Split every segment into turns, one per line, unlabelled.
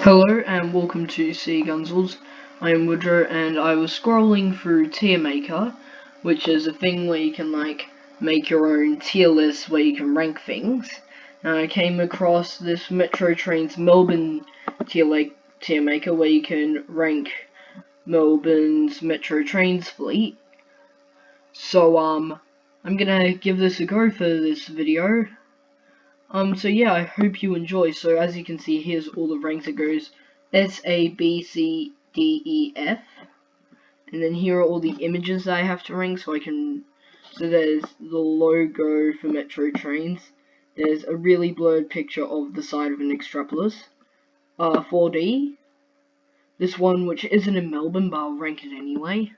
Hello and welcome to Sea Gunzels. I am Woodrow and I was scrolling through Tier Maker, which is a thing where you can make your own tier list where you can rank things. And I came across this Metro Trains Melbourne tier maker where you can rank Melbourne's Metro Trains fleet. So I'm gonna give this a go for this video. So yeah, I hope you enjoy. So as you can see, here's all the ranks. It goes S, A, B, C, D, E, F. And then here are all the images that I have to rank, so there's the logo for Metro Trains. There's a really blurred picture of the side of an Extrapolis. 4D. This one, which isn't in Melbourne, but I'll rank it anyway.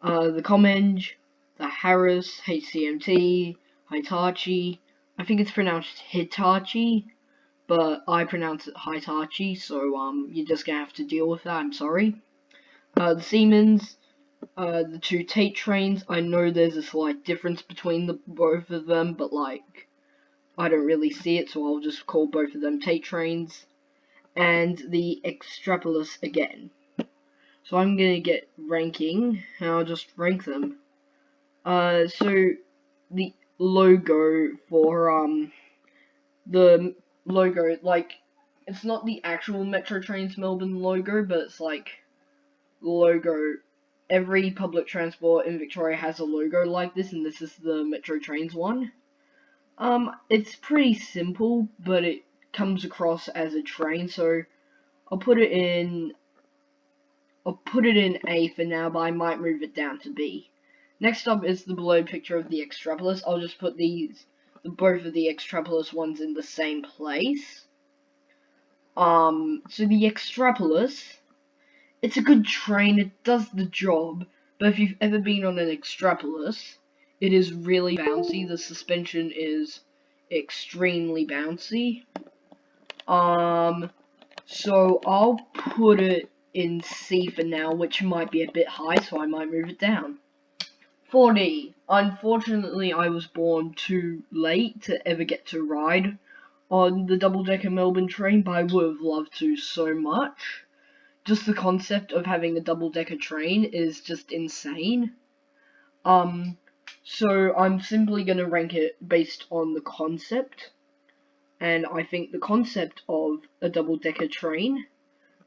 The Comenge, the Harris, HCMT, Hitachi. I think it's pronounced Hitachi, but I pronounce it Hitachi, so you're just gonna have to deal with that. I'm sorry. The Siemens, the two Tate trains. I know there's a slight difference between the both of them, but I don't really see it, so I'll just call both of them Tate trains. And the Extrapolis again. So I'm gonna get ranking, and I'll just rank them. So the logo for the logo, it's not the actual Metro Trains Melbourne logo, but it's like the logo. Every public transport in Victoria has a logo like this, and this is the Metro Trains one. It's pretty simple, but it comes across as a train, so I'll put it in A for now, but I might move it down to B. Next up is the blurred picture of the Extrapolis. I'll just put both of the Extrapolis ones in the same place. So the Extrapolis, it's a good train, it does the job, but if you've ever been on an Extrapolis, it is really bouncy. The suspension is extremely bouncy. So I'll put it in C for now, which might be a bit high, so I might move it down. 4D. Unfortunately, I was born too late to ever get to ride on the double-decker Melbourne train, but I would have loved to so much. Just the concept of having a double-decker train is just insane. So I'm simply going to rank it based on the concept, and I think the concept of a double-decker train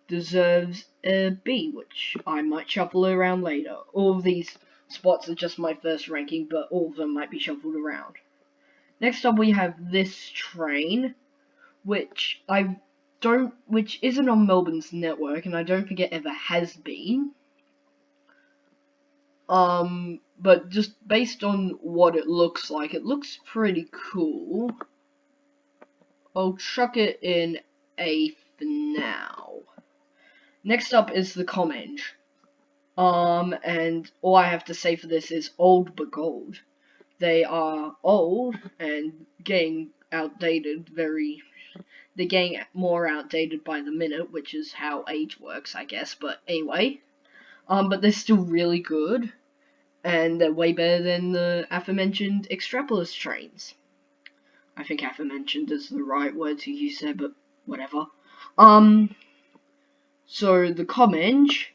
deserves a B, which I might shuffle around later. All of these spots are just my first ranking, but all of them might be shuffled around. Next up we have this train, which isn't on Melbourne's network, and I don't think it ever has been. But just based on what it looks like, it looks pretty cool. I'll chuck it in A for now. Next up is the Comenge. And all I have to say for this is old but gold. They are old and getting outdated they're getting more outdated by the minute, which is how age works, I guess, but anyway. But they're still really good, and they're way better than the aforementioned Extrapolis trains. I think aforementioned is the right word to use there, but whatever. So the Comenge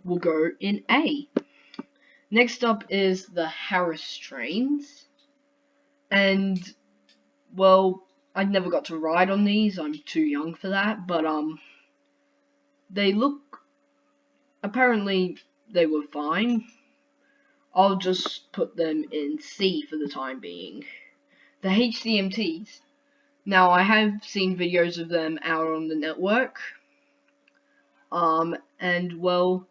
will go in A. Next up is the Harris trains, and well, I never got to ride on these, I'm too young for that, but apparently they were fine. I'll just put them in C for the time being. The HCMTs, now I have seen videos of them out on the network, and well,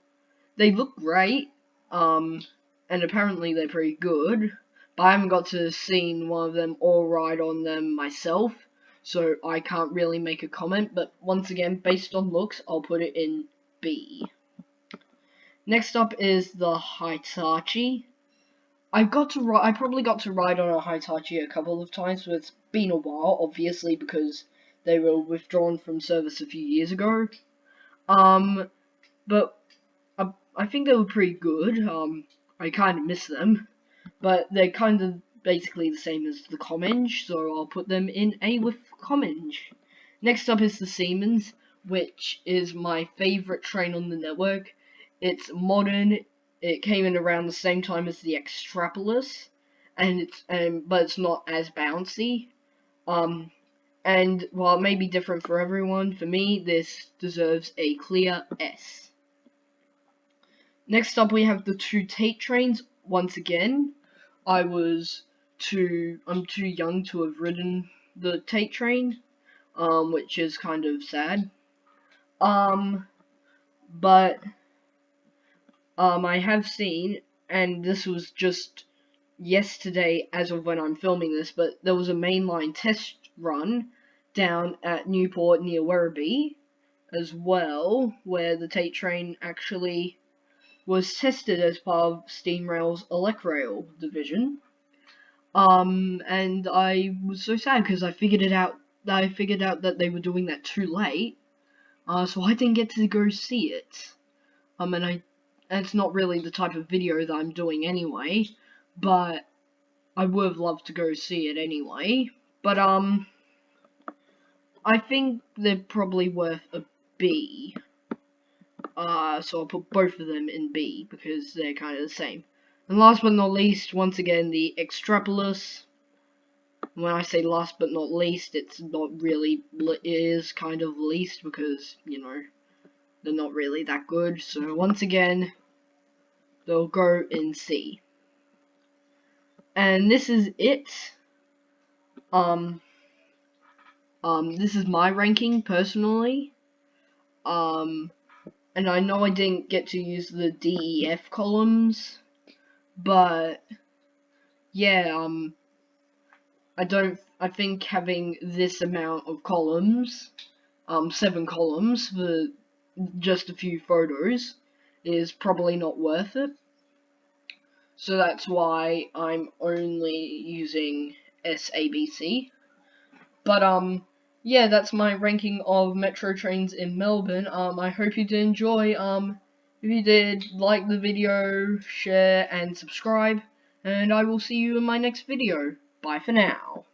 they look great, and apparently they're pretty good, but I haven't got to see one of them or ride on them myself, so I can't really make a comment, but once again, based on looks, I'll put it in B. Next up is the Hitachi. I probably got to ride on a Hitachi a couple of times, but it's been a while, obviously, because they were withdrawn from service a few years ago. But I think they were pretty good. I kind of miss them, but they're kind of basically the same as the Comenge, so I'll put them in A with Comenge. Next up is the Siemens, which is my favorite train on the network. It's modern. It came in around the same time as the Extrapolis, and but it's not as bouncy. Um, and while it may be different for everyone, for me this deserves a clear S. Next up, we have the two Tate trains. Once again, I'm too young to have ridden the Tate train, which is kind of sad. Um, but I have seen, and this was just yesterday as of when I'm filming this, but there was a mainline test run down at Newport near Werribee as well, where the Tate train actually was tested as part of Steamrail's Electrail division. And I was so sad because I figured it out. I figured out that they were doing that too late. So I didn't get to go see it. And it's not really the type of video that I'm doing anyway, but I would have loved to go see it anyway. But I think they're probably worth a B. So I'll put both of them in B because they're kind of the same. And last but not least, once again, the Extrapolis. When I say last but not least, it's not really, it is kind of least because, you know, they're not really that good. So once again, they'll go in C. And this is it. This is my ranking personally. And I know I didn't get to use the DEF columns, but yeah, I think having this amount of columns, 7 columns for just a few photos, is probably not worth it. So that's why I'm only using SABC. But yeah, that's my ranking of metro trains in Melbourne. I hope you did enjoy. If you did, like the video, share, and subscribe. And I will see you in my next video. Bye for now.